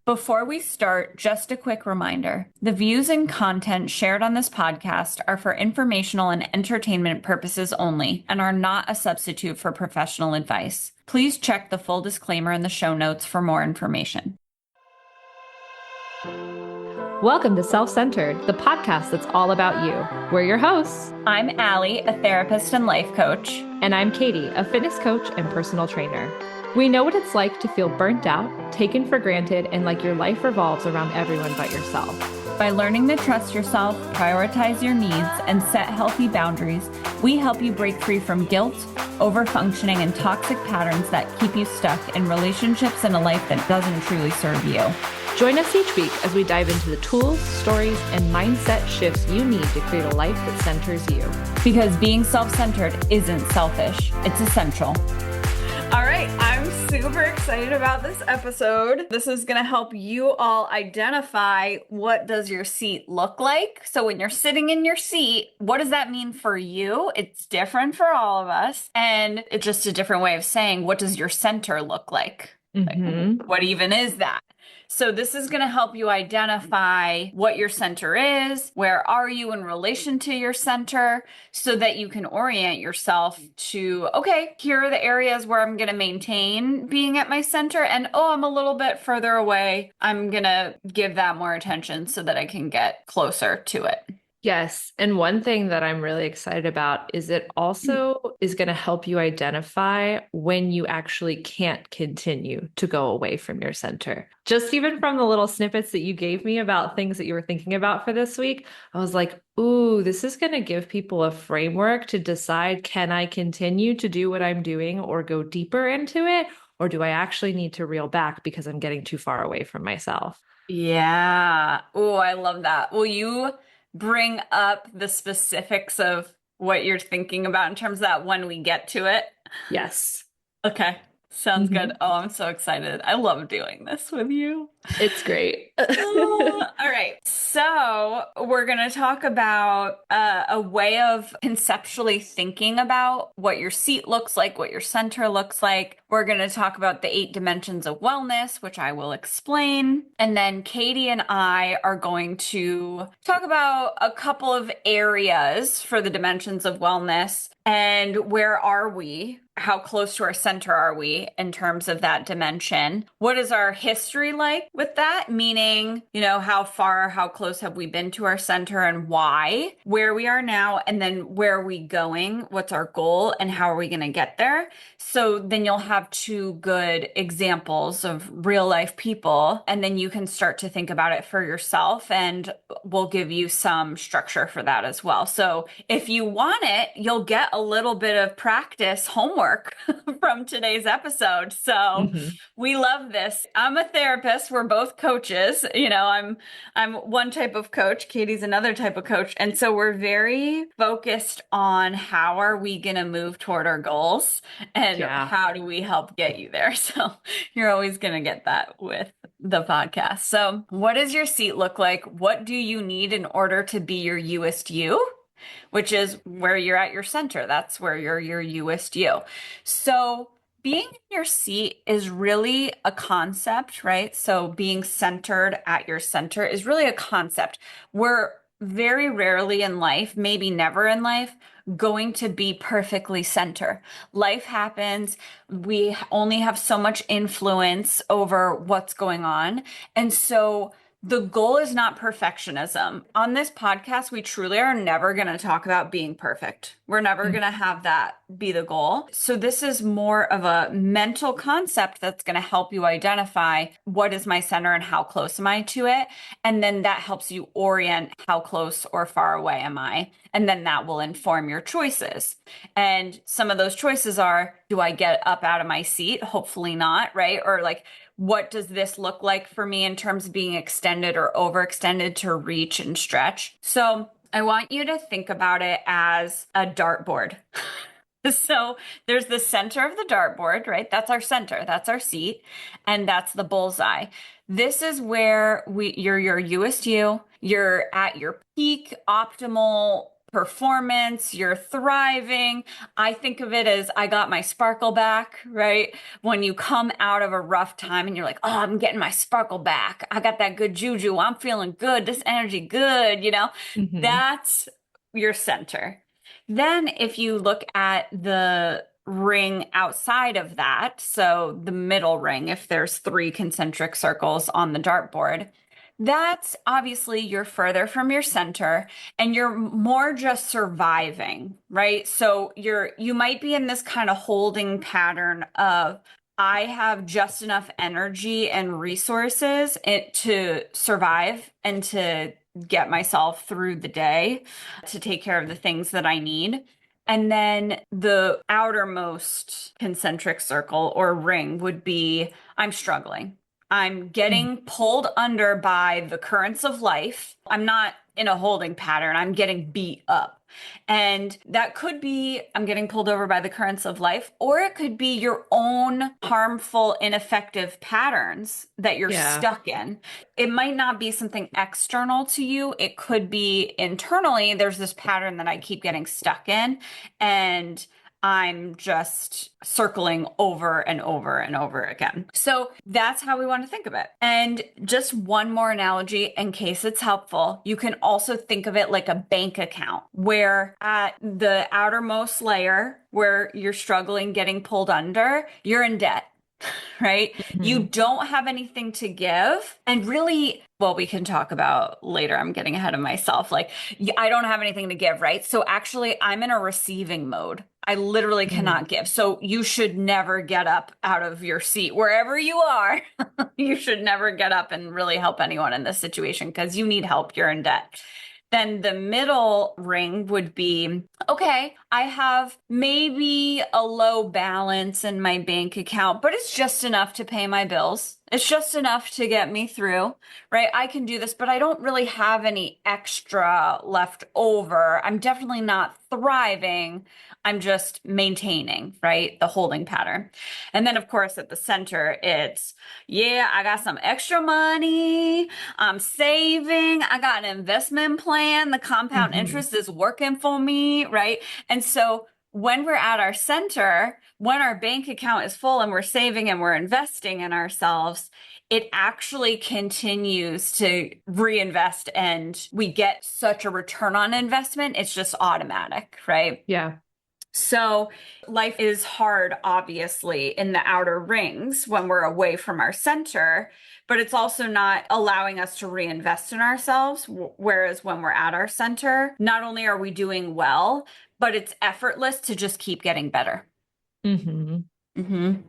Before we start, just a quick reminder. The views and content shared on this podcast are for informational and entertainment purposes only and are not a substitute for professional advice. Please check the full disclaimer in the show notes for more information. Welcome to Self-Centered, the podcast that's all about you. We're your hosts. I'm Allie, a therapist and life coach. And I'm Katie, a fitness coach and personal trainer. We know what it's like to feel burnt out, taken for granted, and like your life revolves around everyone but yourself. By learning to trust yourself, prioritize your needs, and set healthy boundaries, we help you break free from guilt, overfunctioning, and toxic patterns that keep you stuck in relationships and a life that doesn't truly serve you. Join us each week as we dive into the tools, stories, and mindset shifts you need to create a life that centers you. Because being self-centered isn't selfish, it's essential. All right, I'm super excited about this episode. This is going to help you all identify what does your seat look like. So when you're sitting in your seat, what does that mean for you? It's different for all of us. And it's just a different way of saying, what does your center look like? Like, what even is that? So this is going to help you identify what your center is, where are you in relation to your center, so that you can orient yourself to, okay, here are the areas where I'm going to maintain being at my center, and oh, I'm a little bit further away. I'm going to give that more attention so that I can get closer to it. Yes. And one thing that I'm really excited about is it also is going to help you identify when you actually can't continue to go away from your center. Just even from the little snippets that you gave me about things that you were thinking about for this week, I was like, ooh, this is going to give people a framework to decide, can I continue to do what I'm doing or go deeper into it? Or do I actually need to reel back because I'm getting too far away from myself? Yeah. Oh, I love that. Will you bring up the specifics of what you're thinking about in terms of that when we get to it? Yes. Okay. Sounds good. Oh, I'm so excited. I love doing this with you. It's great. All right. So we're going to talk about a way of conceptually thinking about what your seat looks like, what your center looks like. We're going to talk about the 8 dimensions of wellness, which I will explain. And then Katie and I are going to talk about a couple of areas for the dimensions of wellness. And where are we? How close to our center are we in terms of that dimension? What is our history like with that? Meaning, how far, how close have we been to our center and why? Where we are now, and then where are we going? What's our goal and how are we going to get there? So then you'll have 2 good examples of real life people, and then you can start to think about it for yourself, and we'll give you some structure for that as well. So if you want it, you'll get a little bit of practice homework from today's episode. So we love this. I'm a therapist. We're both coaches. I'm one type of coach. Katie's another type of coach. And so we're very focused on how are we going to move toward our goals and how do we help get you there? So you're always going to get that with the podcast. So what does your seat look like? What do you need in order to be your youest you? Which is where you're at your center. That's where you're your youest you. So being in your seat is really a concept, right? So being centered at your center is really a concept. We're very rarely in life, maybe never in life, going to be perfectly center. Life happens. We only have so much influence over what's going on. And so the goal is not perfectionism. On this podcast, we truly are never going to talk about being perfect. We're never going to have that be the goal. So this is more of a mental concept that's going to help you identify what is my center and how close am I to it. And then that helps you orient how close or far away am I. And then that will inform your choices. And some of those choices are, do I get up out of my seat? Hopefully not, right? Or like, what does this look like for me in terms of being extended or overextended to reach and stretch? So I want you to think about it as a dartboard. So there's the center of the dartboard, right? That's our center. That's our seat. And that's the bullseye. This is where you're your youest you. You're at your peak optimal performance, you're thriving. I think of it as I got my sparkle back, right? When you come out of a rough time and you're like, oh, I'm getting my sparkle back. I got that good juju. I'm feeling good. This energy good, Hmm. That's your center. Then if you look at the ring outside of that, so the middle ring, if there's three concentric circles on the dartboard, that's obviously you're further from your center and you're more just surviving, right? So you might be in this kind of holding pattern of I have just enough energy and resources to survive and to get myself through the day to take care of the things that I need. And then the outermost concentric circle or ring would be I'm struggling. I'm getting pulled under by the currents of life. I'm not in a holding pattern. I'm getting beat up. And that could be I'm getting pulled over by the currents of life, or it could be your own harmful, ineffective patterns that you're Yeah. stuck in. It might not be something external to you. It could be internally, there's this pattern that I keep getting stuck in. And I'm just circling over and over and over again. So that's how we want to think of it. And just one more analogy in case it's helpful. You can also think of it like a bank account where at the outermost layer where you're struggling getting pulled under, you're in debt. Right? You Hmm. don't have anything to give. And really, well, we can talk about later. I'm getting ahead of myself. Like, I don't have anything to give, right? So actually, I'm in a receiving mode. I literally Mm. cannot give. So you should never get up out of your seat wherever you are. You should never get up and really help anyone in this situation because you need help. You're in debt. Then the middle ring would be, okay, I have maybe a low balance in my bank account, but it's just enough to pay my bills. It's just enough to get me through, right? I can do this, but I don't really have any extra left over. I'm definitely not thriving. I'm just maintaining, right? The holding pattern. And then, of course, at the center, it's, yeah, I got some extra money. I'm saving. I got an investment plan. The compound Hmm. interest is working for me, right? And so when we're at our center, when our bank account is full and we're saving and we're investing in ourselves, it actually continues to reinvest and we get such a return on investment. It's just automatic, right? Yeah. So life is hard, obviously, in the outer rings when we're away from our center, but it's also not allowing us to reinvest in ourselves. Whereas when we're at our center, not only are we doing well, but it's effortless to just keep getting better. Hmm. Mhm.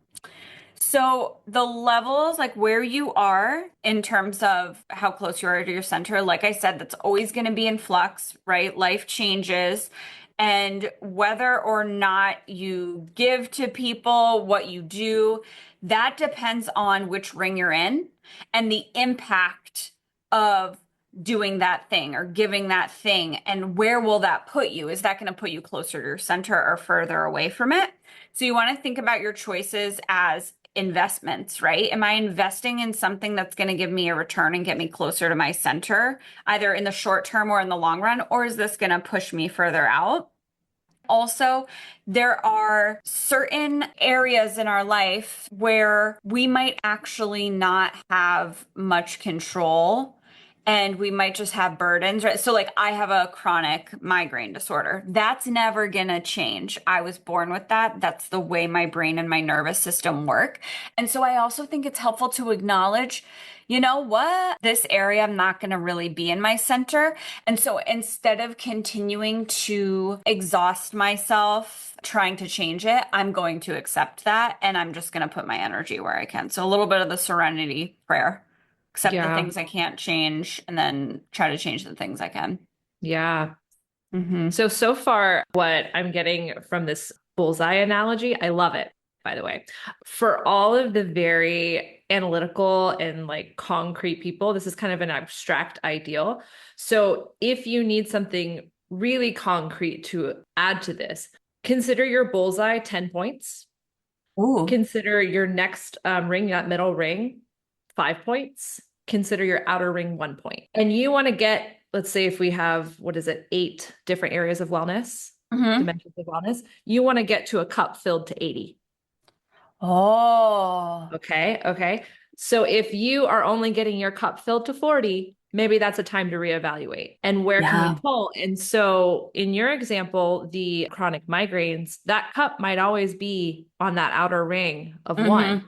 So the levels, like where you are in terms of how close you are to your center, like I said, that's always going to be in flux, right? Life changes. And whether or not you give to people, what you do, that depends on which ring you're in and the impact of doing that thing or giving that thing. And where will that put you? Is that going to put you closer to your center or further away from it? So you want to think about your choices as investments, right? Am I investing in something that's going to give me a return and get me closer to my center, either in the short term or in the long run? Or is this going to push me further out? Also, there are certain areas in our life where we might actually not have much control and we might just have burdens, right? So, like, I have a chronic migraine disorder. That's never gonna change. I was born with that. That's the way my brain and my nervous system work. And so, I also think it's helpful to acknowledge, you know what? This area, I'm not gonna really be in my center. And so instead of continuing to exhaust myself trying to change it, I'm going to accept that and I'm just going to put my energy where I can. So a little bit of the serenity prayer. Accept the Yeah. things I can't change and then try to change the things I can. Yeah. Hmm. So far, what I'm getting from this bullseye analogy, I love it, by the way. For all of the very analytical and like concrete people, this is kind of an abstract ideal. So if you need something really concrete to add to this, consider your bullseye 10 points. Ooh. Consider your next ring, that middle ring, 5 points. Consider your outer ring 1 point. And you want to get let's say if we have, what is it, 8 different areas of wellness, Hmm. dimensions of wellness, you want to get to a cup filled to 80. Oh, Okay. Okay. So if you are only getting your cup filled to 40, maybe that's a time to reevaluate. And where can we yeah. pull? And so in your example, the chronic migraines, that cup might always be on that outer ring of one. Hmm.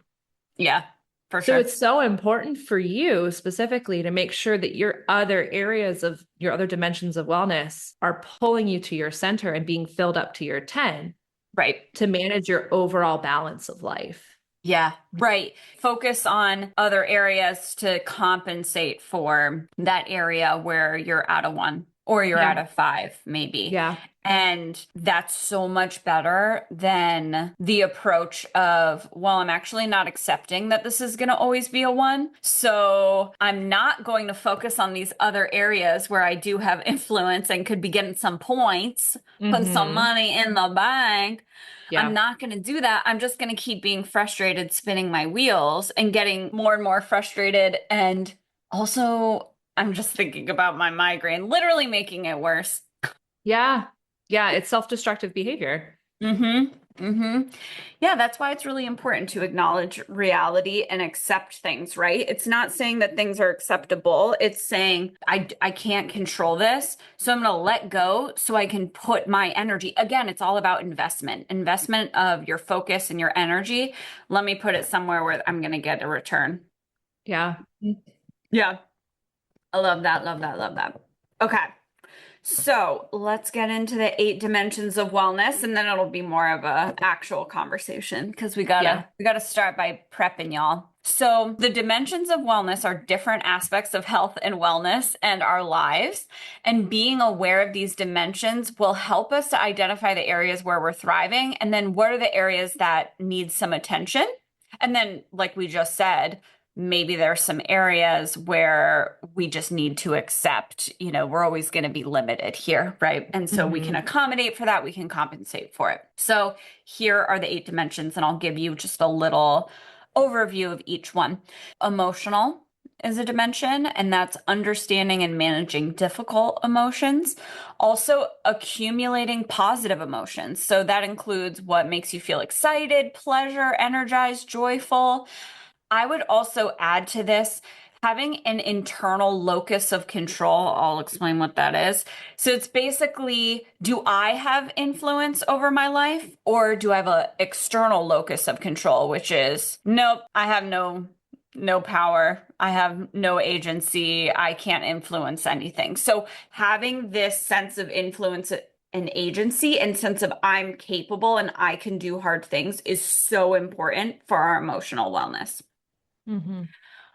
Yeah, for So sure. it's so important for you specifically to make sure that your other areas of your other dimensions of wellness are pulling you to your center and being filled up to your 10 Right. to manage your overall balance of life. Yeah, right. Focus on other areas to compensate for that area where you're out of one or you're out Yeah. of five, maybe. Yeah. And that's so much better than the approach of, well, I'm actually not accepting that this is going to always be a one. So I'm not going to focus on these other areas where I do have influence and could be getting some points, putting some Hmm. money in the bank. I'm Yeah. not going to do that. I'm just going to keep being frustrated, spinning my wheels and getting more and more frustrated. And also, I'm just thinking about my migraine, literally making it worse. Yeah. Yeah. It's self-destructive behavior. Mm-hmm. Mm-hmm. Yeah, that's why it's really important to acknowledge reality and accept things, right? It's not saying that things are acceptable. It's saying I can't control this, so I'm going to let go so I can put my energy. Again, it's all about investment, investment of your focus and your energy. Let me put it somewhere where I'm going to get a return. Yeah. Yeah, I love that, love that, love that. Okay. So let's get into the 8 dimensions of wellness, and then it'll be more of a actual conversation because we Yeah. gotta we gotta start by prepping y'all. So the dimensions of wellness are different aspects of health and wellness and our lives. And being aware of these dimensions will help us to identify the areas where we're thriving, and then what are the areas that need some attention. And then, like we just said, maybe there's some areas where we just need to accept, we're always going to be limited here, right? And so we can Hmm. accommodate for that, we can compensate for it. So here are the 8 dimensions, and I'll give you just a little overview of each one. Emotional is a dimension, and that's understanding and managing difficult emotions. Also, accumulating positive emotions. So that includes what makes you feel excited, pleasure, energized, joyful. I would also add to this having an internal locus of control. I'll explain what that is. So it's basically, do I have influence over my life or do I have an external locus of control, which is, nope, I have no power. I have no agency. I can't influence anything. So having this sense of influence and agency and sense of I'm capable and I can do hard things is so important for our emotional wellness. Hmm.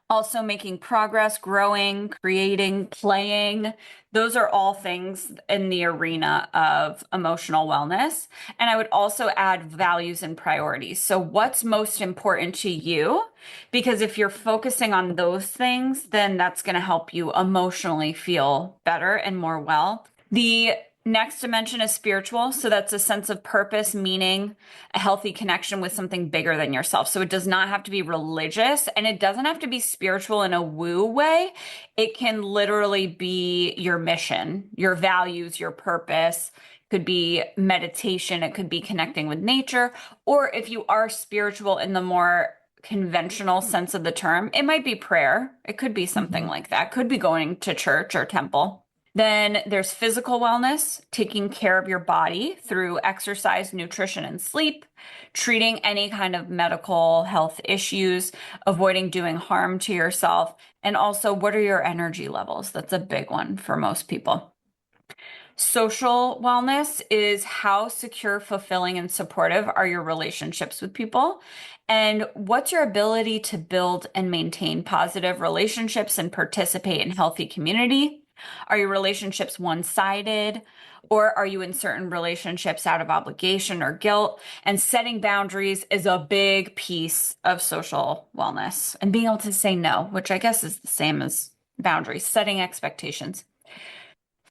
Also, making progress, growing, creating, playing. Those are all things in the arena of emotional wellness. And I would also add values and priorities. So, what's most important to you? Because if you're focusing on those things, then that's going to help you emotionally feel better and more well. The next dimension is spiritual. So that's a sense of purpose, meaning, a healthy connection with something bigger than yourself. So it does not have to be religious and it doesn't have to be spiritual in a woo way. It can literally be your mission, your values, your purpose. It could be meditation. It could be connecting with nature. Or if you are spiritual in the more conventional sense of the term, it might be prayer. It could be something Hmm. like that. It could be going to church or temple. Then there's physical wellness, taking care of your body through exercise, nutrition, and sleep, treating any kind of medical health issues, avoiding doing harm to yourself, and also what are your energy levels? That's a big one for most people. Social wellness is how secure, fulfilling, and supportive are your relationships with people? And what's your ability to build and maintain positive relationships and participate in healthy community? Are your relationships one-sided? Or are you in certain relationships out of obligation or guilt? And setting boundaries is a big piece of social wellness. And being able to say no, which I guess is the same as boundaries, setting expectations.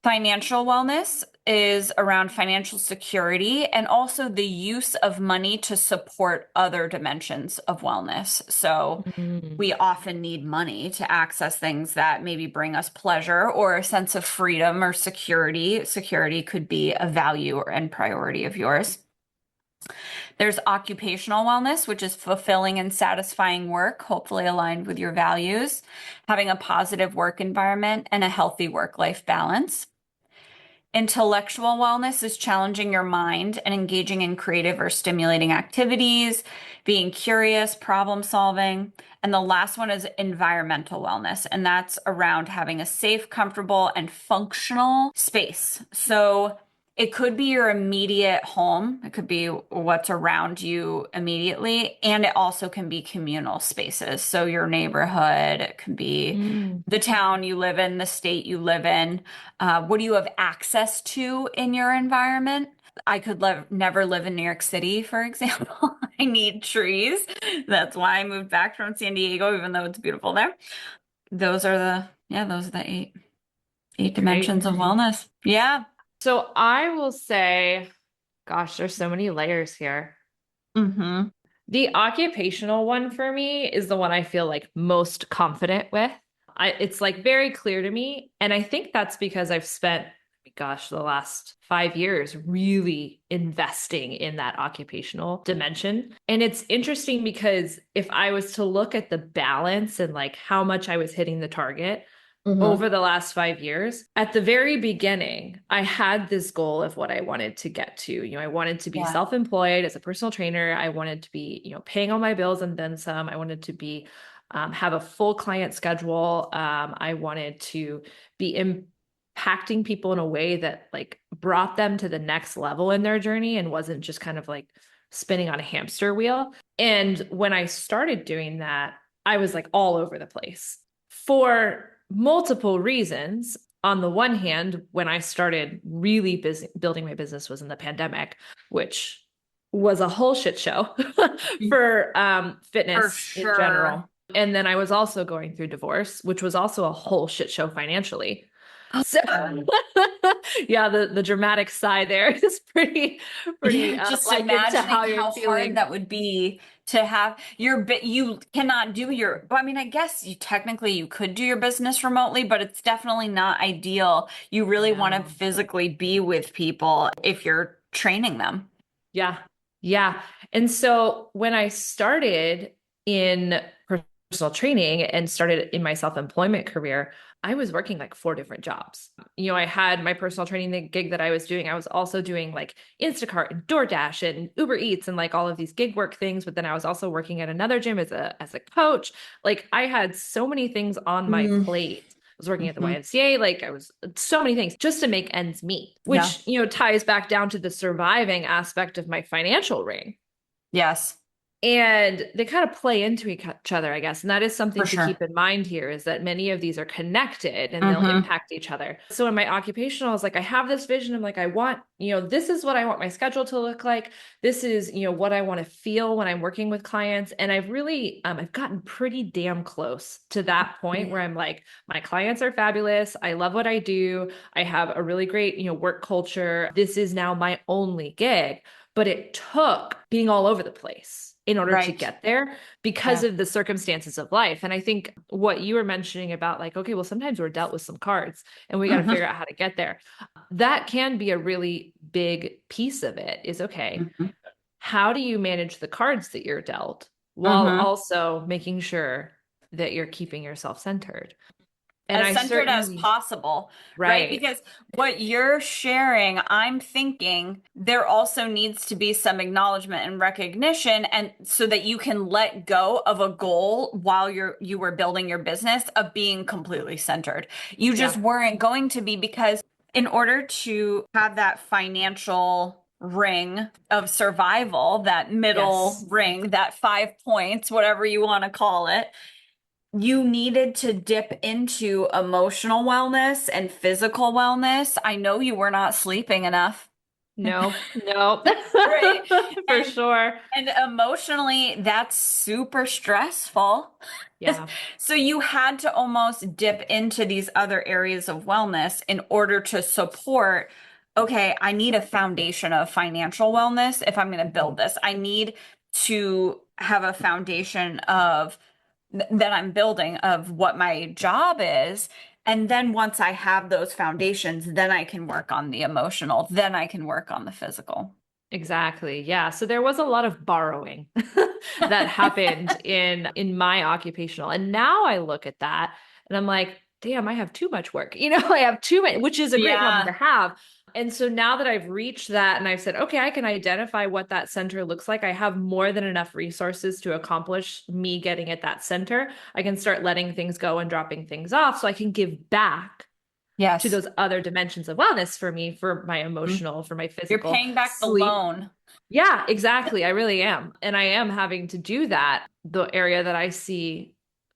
Financial wellness is around financial security and also the use of money to support other dimensions of wellness. So Mm. we often need money to access things that maybe bring us pleasure or a sense of freedom or security. Security could be a value and priority of yours. There's occupational wellness, which is fulfilling and satisfying work, hopefully aligned with your values, having a positive work environment and a healthy work-life balance. Intellectual wellness is challenging your mind and engaging in creative or stimulating activities, being curious, problem solving. And the last one is environmental wellness, and that's around having a safe, comfortable, and functional space. So it could be your immediate home, it could be what's around you immediately, and it also can be communal spaces. So your neighborhood, it can be Mm. the town you live in, the state you live in. What do you have access to in your environment? I could never live in New York City, for example. I need trees. That's why I moved back from San Diego, even though it's beautiful there. Those are the eight Great. dimensions of wellness. Yeah. So I will say, gosh, there's so many layers here. Mm-hmm. The occupational one for me is the one I feel like most confident with. It's like very clear to me. And I think that's because I've spent, gosh, the last 5 years really investing in that occupational dimension. And it's interesting because if I was to look at the balance and like how much I was hitting the target, Mm-hmm. over the last 5 years. At the very beginning, I had this goal of what I wanted to get to. I wanted to be Yeah. self-employed as a personal trainer. I wanted to be, paying all my bills and then some. I wanted to be have a full client schedule. I wanted to be impacting people in a way that like brought them to the next level in their journey and wasn't just kind of like spinning on a hamster wheel. And when I started doing that, I was like all over the place for multiple reasons. On the one hand, when I started really busy building my business was in the pandemic, which was a whole shit show for For fitness in sure. general. And then I was also going through divorce, which was also a whole shit show financially. So yeah, the dramatic sigh there is pretty Yeah, just likened to imagining how you're how hard feeling. that would be to have your bit. You cannot do well, I mean, I guess you could do your business remotely, but it's definitely not ideal. You really want to No. physically be with people if you're training them. Yeah. Yeah. And so when I started in personal training and started in my self-employment career, I was working like four different jobs. I had my personal training gig that I was doing. I was also doing like Instacart and DoorDash and Uber Eats and like all of these gig work things. But then I was also working at another gym as a coach. Like I had so many things on my Mm, plate. I was working at the hmm. YMCA, like I was so many things just to make ends meet, Yeah. which, ties back down to the surviving aspect of my financial ring. Yes, And they kind of play into each other, I guess. And that is for something to sure. keep in mind here is that many of these are connected and they'll Hmm. impact each other. So in my occupational, I was like, I have this vision. I'm like, I want, this is what I want my schedule to look like. This is, what I want to feel when I'm working with clients. And I've really, I've gotten pretty damn close to that point where I'm like, my clients are fabulous. I love what I do. I have a really great, work culture. This is now my only gig. But it took being all over the place in order to Right. get there because Yeah. of the circumstances of life. And I think what you were mentioning about like, okay, well, sometimes we're dealt with some cards and we got to Hmm. figure out how to get there. That can be a really big piece of it is okay, Hmm. how do you manage the cards that you're dealt while Hmm. also making sure that you're keeping yourself centered? And As I centered as certainly, possible, right? right. Because what you're sharing, I'm thinking there also needs to be some acknowledgement and recognition, and so that you can let go of a goal while you were building your business of being completely centered. You just Yeah. weren't going to be because in order to have that financial ring of survival, that middle Yes. ring, that 5 points, whatever you want to call it, you needed to dip into emotional wellness and physical wellness. I know you were not sleeping enough. No, no, Right. for And sure. and emotionally, that's super stressful. Yeah, So you had to almost dip into these other areas of wellness in order to support, okay, I need a foundation of financial wellness if I'm going to build Mhm. this. I need to have a foundation of that I'm building of what my job is. And then once I have those foundations, then I can work on the emotional, then I can work on the physical. Exactly. Yeah. So there was a lot of borrowing that happened in my occupational. And now I look at that and I'm like, damn, I have too much work. I have too many, which is a great problem to Yeah. have. And so now that I've reached that and I've said, okay, I can identify what that center looks like, I have more than enough resources to accomplish me getting at that center. I can start letting things go and dropping things off so I can give back to Yes. those other dimensions of wellness for me, for my Mhm. emotional, for my You're physical paying back the sleep. loan. Yeah, exactly. I really am. And I am having to do that. The area that I see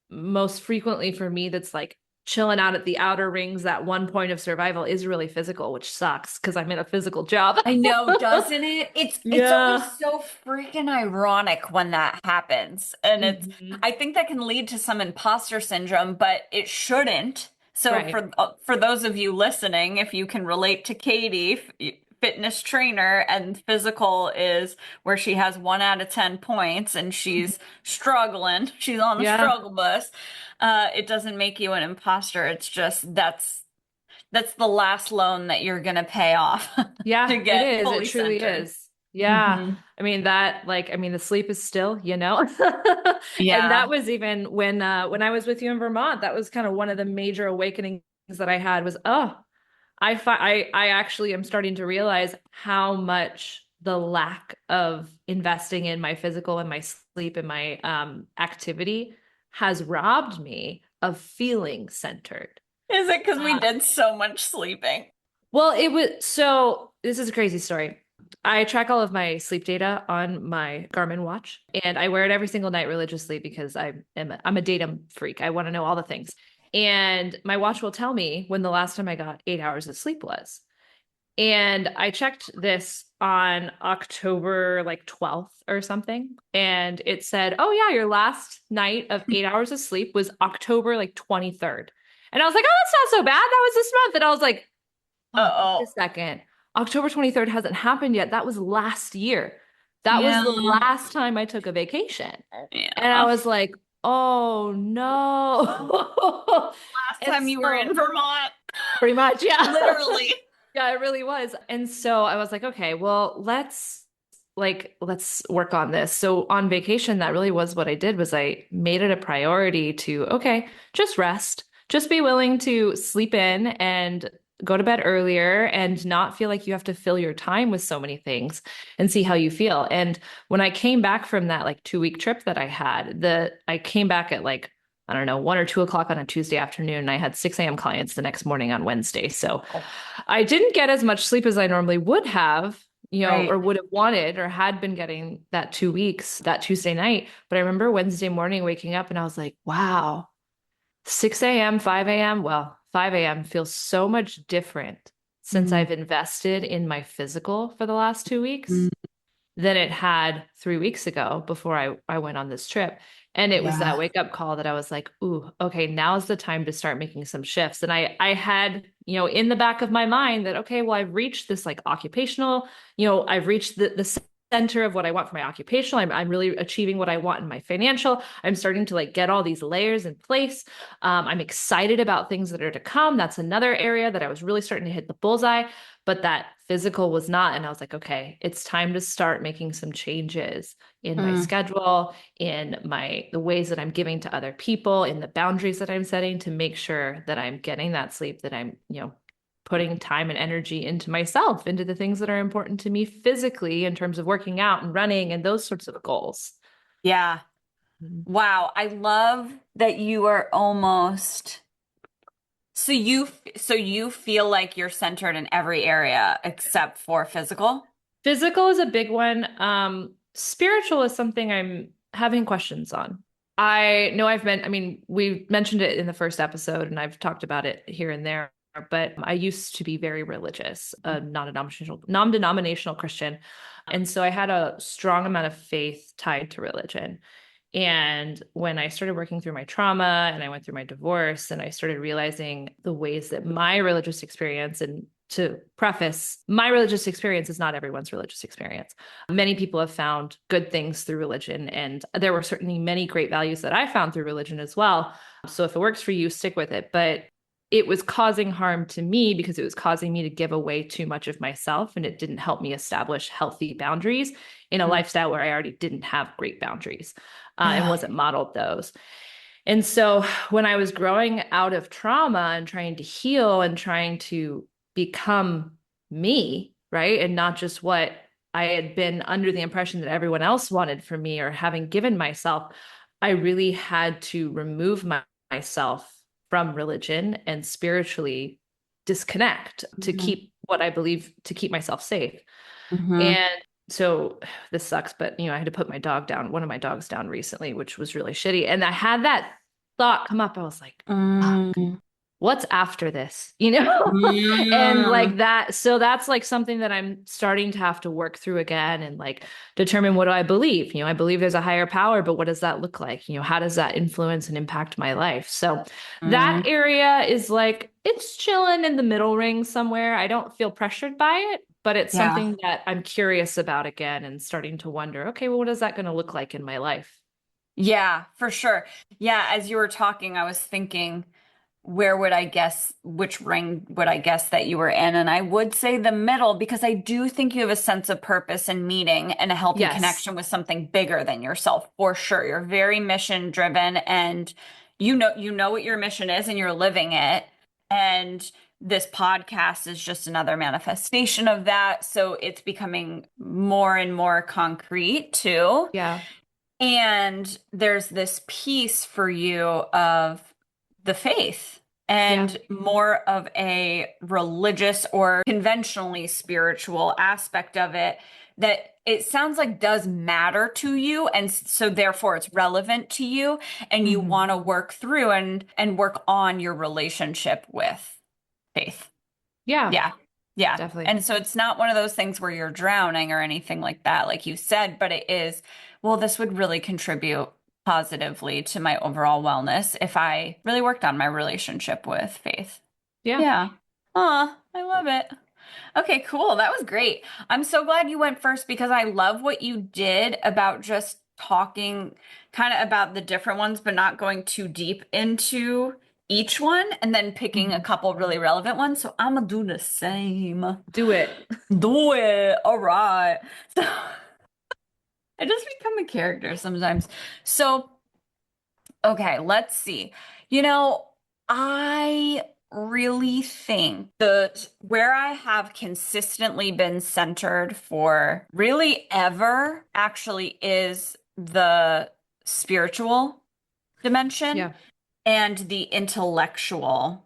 most frequently for me that's like chilling out at the outer rings, that one point of survival is really physical, which sucks because I'm in a physical job. I know, doesn't it? It's always Yeah. so freaking ironic when that happens. And Hmm. I think that can lead to some imposter syndrome, but it shouldn't. So Right. for those of you listening, if you can relate to Katie, fitness trainer, and physical is where she has 1 out of 10 points and she's struggling, she's on the Yeah. struggle bus. It doesn't make you an imposter. It's just that's the last loan that you're gonna pay off to Yeah, it get is. It fully truly centered. is. Yeah. Hmm. I mean that like I mean the sleep is still, And that Yeah. was even when I was with you in Vermont, that was kind of one of the major awakenings that I had was I actually am starting to realize how much the lack of investing in my physical and my sleep and my activity has robbed me of feeling centered. Is it because we Uh, did so much sleeping? well, it was so this is a crazy story. I track all of my sleep data on my Garmin watch and I wear it every single night religiously because I'm a datum freak. I want to know all the things. And my watch will tell me when the last time I got 8 hours of sleep was. And I checked this on October like 12th or something. And it said, oh, yeah, your last night of 8 hours of sleep was October like 23rd. And I was like, oh, that's not so bad. That was this month. And I was like, oh, wait a Uh-oh. second. October 23rd hasn't happened yet. That was last year. That was Yeah. the last time I took a vacation. And I Yeah. was like, oh no. Last And time you were in so Vermont. pretty much, yeah. Literally. Yeah, it really was. And so I was like, okay, well, let's work on this. So on vacation, that really was what I did was I made it a priority to, okay, just rest. Just be willing to sleep in and go to bed earlier and not feel like you have to fill your time with so many things and see how you feel. And when I came back from that like 2 week trip that I had, I came back at like I don't know, 1 or 2 o'clock on a Tuesday afternoon. And I had 6 a.m. clients the next morning on Wednesday. So Oh, I didn't get as much sleep as I normally would have, right. or would have wanted or had been getting that 2 weeks, that Tuesday night. But I remember Wednesday morning waking up and I was like, wow, 6 a.m., 5 a.m. Well, 5 a.m. feels so much different since Mm, I've invested in my physical for the last 2 weeks mm, than it had 3 weeks ago before I went on this trip. And it was that yeah. wake up call that I was like, ooh, okay, now's the time to start making some shifts. And I had, in the back of my mind that, okay, well, I've reached this like occupational, I've reached the center of what I want for my occupational. I'm really achieving what I want in my financial. I'm starting to like get all these layers in place. I'm excited about things that are to come. That's another area that I was really starting to hit the bullseye, but that physical was not. And I was like, okay, it's time to start making some changes in my Mm, schedule, in the ways that I'm giving to other people, in the boundaries that I'm setting to make sure that I'm getting that sleep, that I'm, putting time and energy into myself, into the things that are important to me physically in terms of working out and running and those sorts of goals. yeah. Mhm. Wow. I love that you are almost so you feel like you're centered in every area except for physical? Physical is a big one. Spiritual is something I'm having questions on. I know I mean, we mentioned it in the first episode and I've talked about it here and there, but I used to be very religious, a non-denominational Christian. And so I had a strong amount of faith tied to religion. And when I started working through my trauma and I went through my divorce and I started realizing the ways that my religious experience, and to preface, my religious experience is not everyone's religious experience. Many people have found good things through religion, and there were certainly many great values that I found through religion as well. So if it works for you, stick with it. But it was causing harm to me because it was causing me to give away too much of myself, and it didn't help me establish healthy boundaries in a Mm. lifestyle where I already didn't have great boundaries and wasn't modeled those. And so when I was growing out of trauma and trying to heal and trying to become me, right? And not just what I had been under the impression that everyone else wanted from me or having given myself, I really had to remove myself from religion and spiritually disconnect to Mhm. keep what I believe, to keep myself safe. Mhm. And so this sucks, but I had to put my dog down, one of my dogs down recently, which was really shitty. And I had that thought come up. I was like, fuck, Mm. what's after this? You know? And Mm. like that. So that's like something that I'm starting to have to work through again and like determine, what do I believe? I believe there's a higher power, but what does that look like? How does that influence and impact my life? So that Mm. area is like, it's chilling in the middle ring somewhere. I don't feel pressured by it, but it's Yeah. something that I'm curious about again and starting to wonder, okay, well, what is that going to look like in my life? Yeah, for sure. Yeah, as you were talking, I was thinking, where would I guess, which ring would I guess that you were in? And I would say the middle, because I do think you have a sense of purpose and meaning and a healthy Yes. connection with something bigger than yourself, for sure. You're very mission driven, and you know what your mission is and you're living it. And this podcast is just another manifestation of that. So it's becoming more and more concrete too. Yeah. And there's this piece for you of the faith Yeah. and more of a religious or conventionally spiritual aspect of it that it sounds like does matter to you. And so therefore it's relevant to you and you Hmm. want to work through and work on your relationship with faith. Yeah, Yeah. Yeah. definitely. And so it's not one of those things where you're drowning or anything like that, like you said, but it is, well, this would really contribute positively to my overall wellness if I really worked on my relationship with faith. Yeah. Yeah. Aw, I love it. Okay, cool. That was great. I'm so glad you went first because I love what you did about just talking kind of about the different ones, but not going too deep into each one and then picking a Mhm. couple really relevant ones. So I'm gonna do the same. Do it. Do it. All right. So I just become a character sometimes. So okay, let's see. You know, I really think that where I have consistently been centered for really ever actually is the spiritual dimension Yeah. and the intellectual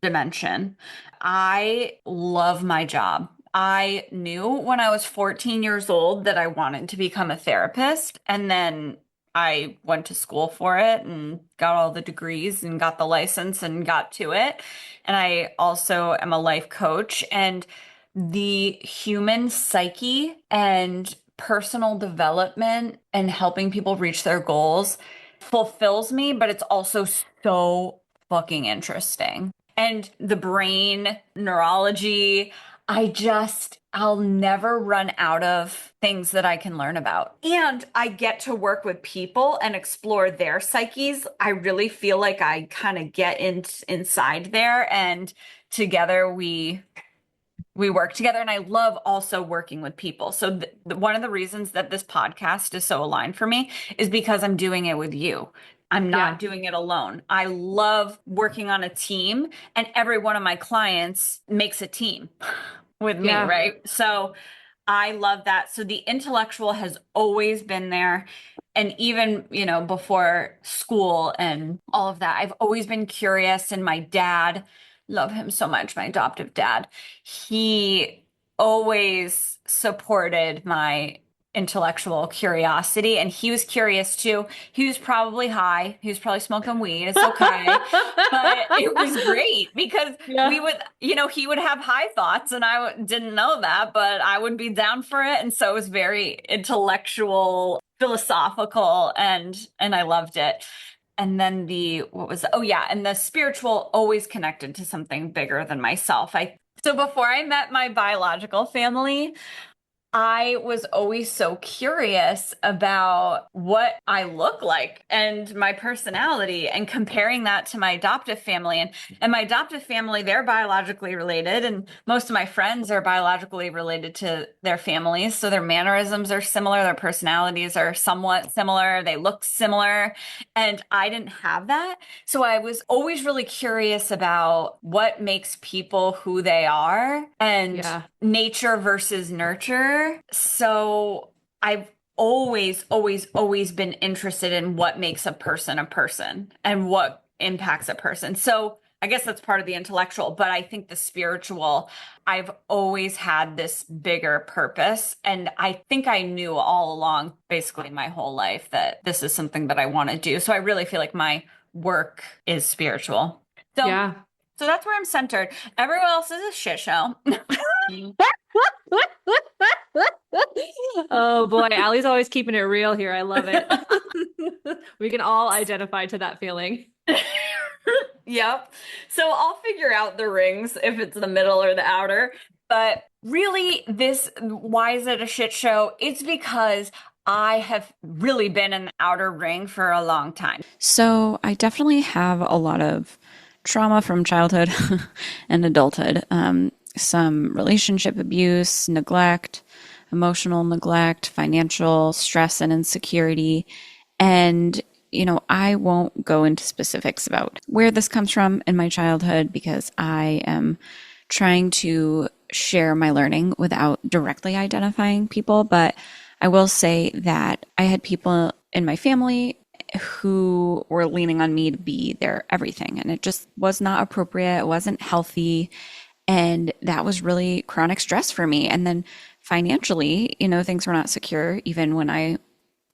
dimension. I love my job. I knew when I was 14 years old that I wanted to become a therapist, and then I went to school for it and got all the degrees and got the license and got to it. And I also am a life coach, and the human psyche and personal development and helping people reach their goals fulfills me, but it's also so fucking interesting. And the brain, neurology, I'll never run out of things that I can learn about. And I get to work with people and explore their psyches. I really feel like I kind of get inside there and together we work together and I love also working with people. So one of the reasons that this podcast is so aligned for me is because I'm doing it with you. I'm not Yeah. doing it alone. I love working on a team and every one of my clients makes a team with me, Yeah. right? So I love that. So the intellectual has always been there. And even, before school and all of that, I've always been curious. And my dad, love him so much, my adoptive dad, he always supported my intellectual curiosity, and he was curious too. He was probably high. He was probably smoking weed. It's okay. But it was great because we Yeah. would, he would have high thoughts and didn't know that, but I would be down for it. And so it was very intellectual, philosophical, and I loved it. And then oh yeah, and the spiritual always connected to something bigger than myself. So before I met my biological family, I was always so curious about what I look like and my personality and comparing that to my adoptive family. And my adoptive family, they're biologically related, and most of my friends are biologically related to their families. So their mannerisms are similar, their personalities are somewhat similar, they look similar. And I didn't have that. So I was always really curious about what makes people who they are and Yeah. nature versus nurture. So I've always been interested in what makes a person and what impacts a person. So I guess that's part of the intellectual, but I think the spiritual, I've always had this bigger purpose. And I think I knew all along, basically my whole life, that this is something that I want to do. So I really feel like my work is spiritual. So, Yeah. so that's where I'm centered. Everyone else is a shit show. Oh boy, Allie's always keeping it real here. I love it. We can all identify to that feeling. Yep. So I'll figure out the rings if it's the middle or the outer. But really, why is it a shit show? It's because I have really been in the outer ring for a long time. So I definitely have a lot of trauma from childhood and adulthood. Some relationship abuse, neglect, emotional neglect, financial stress and insecurity. And, I won't go into specifics about where this comes from in my childhood because I am trying to share my learning without directly identifying people. But I will say that I had people in my family who were leaning on me to be their everything. And it just was not appropriate. It wasn't healthy. And that was really chronic stress for me. And then financially, things were not secure even when I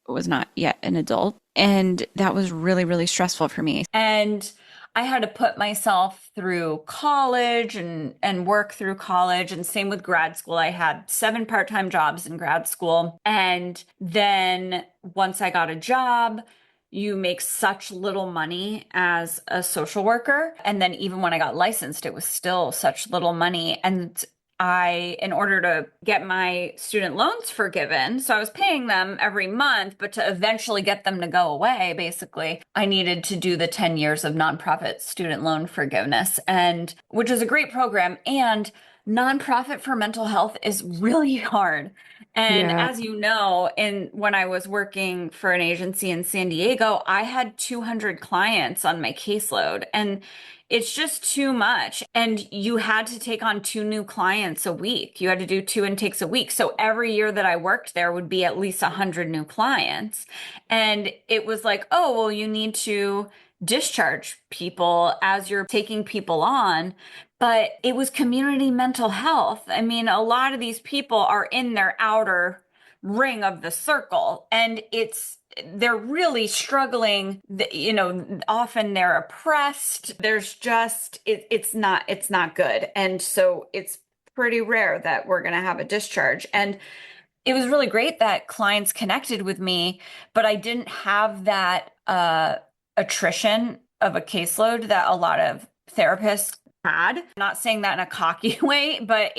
was not yet an adult. And that was really, really stressful for me. And I had to put myself through college and work through college. And same with grad school. I had 7 part-time jobs in grad school. And then once I got a job, you make such little money as a social worker. And then even when I got licensed, it was still such little money. And in order to get my student loans forgiven, so I was paying them every month, but to eventually get them to go away, basically, I needed to do the 10 years of nonprofit student loan forgiveness, and which is a great program. And nonprofit for mental health is really hard. And Yeah. as you know, when I was working for an agency in San Diego, I had 200 clients on my caseload, and it's just too much. And you had to take on 2 new clients a week. You had to do 2 intakes a week. So every year that I worked there would be at least 100 new clients. And it was like, oh, well, you need to discharge people as you're taking people on. But it was community mental health. I mean, a lot of these people are in their outer ring of the circle, and they're really struggling. Often they're oppressed. It's not good. And so it's pretty rare that we're going to have a discharge. And it was really great that clients connected with me, but I didn't have that attrition of a caseload that a lot of therapists had. I'm not saying that in a cocky way, but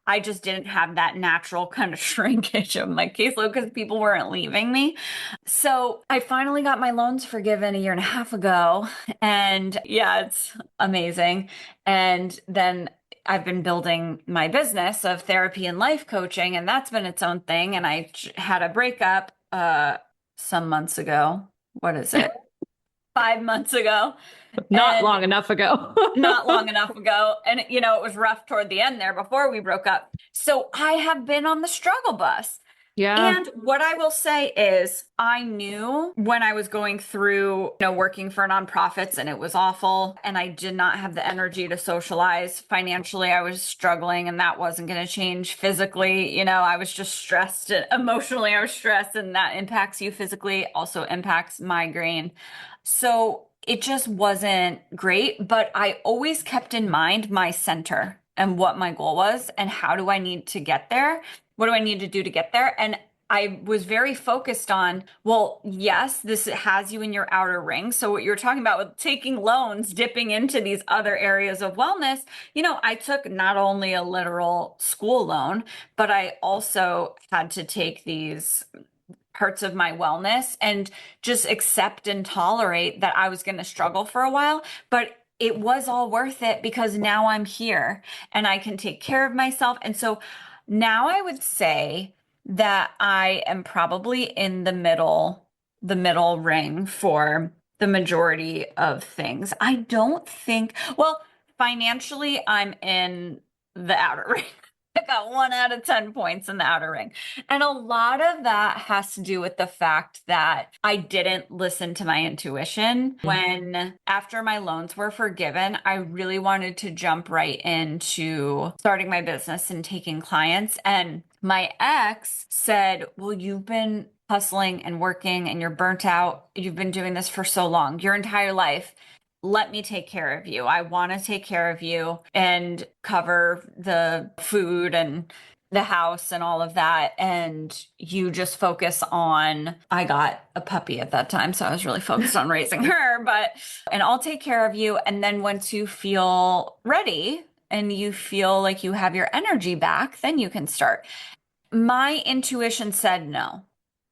I just didn't have that natural kind of shrinkage of my caseload because people weren't leaving me. So I finally got my loans forgiven a year and a half ago. And yeah, it's amazing. And then I've been building my business of therapy and life coaching, and that's been its own thing. And I had a breakup some months ago. What is it? 5 months ago. Not And long enough ago. not long enough ago. And, it was rough toward the end there before we broke up. So I have been on the struggle bus. Yeah. And what I will say is, I knew when I was going through, working for nonprofits and it was awful, and I did not have the energy to socialize. Financially, I was struggling, and that wasn't going to change. Physically, I was just stressed. Emotionally, I was stressed, and that impacts you physically, also impacts migraine. So it just wasn't great, but I always kept in mind my center and what my goal was, and how do I need to get there? What do I need to do to get there? And I was very focused on, well, yes, this has you in your outer ring. So what you're talking about with taking loans, dipping into these other areas of wellness, I took not only a literal school loan, but I also had to take these parts of my wellness and just accept and tolerate that I was going to struggle for a while. But it was all worth it because now I'm here and I can take care of myself. And so now I would say that I am probably in the middle ring for the majority of things. I don't think, well, financially, I'm in the outer ring. I got 1 out of 10 points in the outer ring. And a lot of that has to do with the fact that I didn't listen to my intuition. When after my loans were forgiven, I really wanted to jump right into starting my business and taking clients. And my ex said, well, you've been hustling and working and you're burnt out. You've been doing this for so long, your entire life. Let me take care of you. I want to take care of you and cover the food and the house and all of that. And you just focus on, I got a puppy at that time. So I was really focused on raising her, and I'll take care of you. And then once you feel ready and you feel like you have your energy back, then you can start. My intuition said no.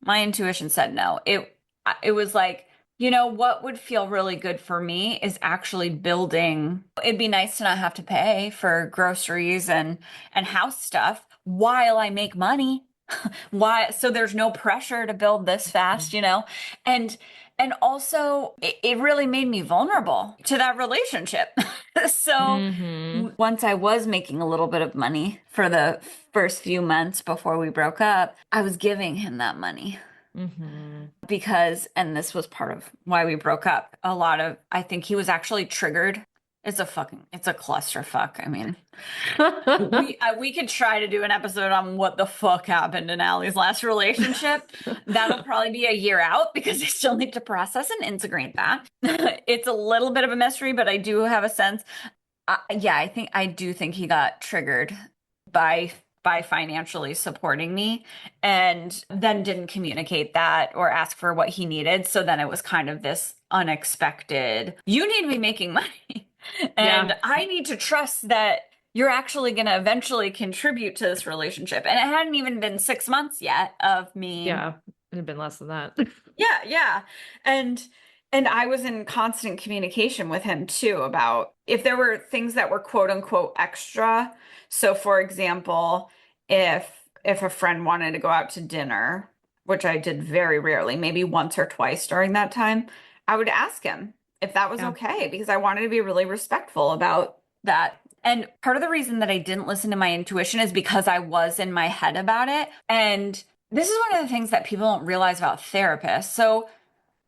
My intuition said no. It was like, what would feel really good for me is actually building. It'd be nice to not have to pay for groceries and house stuff while I make money. Why? So there's no pressure to build this fast, And and also it really made me vulnerable to that relationship. So Mm-hmm. once I was making a little bit of money for the first few months before we broke up, I was giving him that money Mm-hmm. because, and this was part of why we broke up, I think he was actually triggered. It's a clusterfuck. I mean, we could try to do an episode on what the fuck happened in Allie's last relationship. That'll probably be a year out because I still need to process and integrate that. It's a little bit of a mystery, but I do have a sense. Yeah, I do think he got triggered by financially supporting me and then didn't communicate that or ask for what he needed. So then it was kind of this unexpected, you need to be making money. And Yeah. I need to trust that you're actually going to eventually contribute to this relationship. And it hadn't even been 6 months yet of me. Yeah. It had been less than that. Yeah, yeah. And I was in constant communication with him too about if there were things that were quote unquote extra. So for example, if a friend wanted to go out to dinner, which I did very rarely, maybe once or twice during that time, I would ask him if that was Yeah. okay because I wanted to be really respectful about that. And part of the reason that I didn't listen to my intuition is because I was in my head about it. And this is one of the things that people don't realize about therapists. So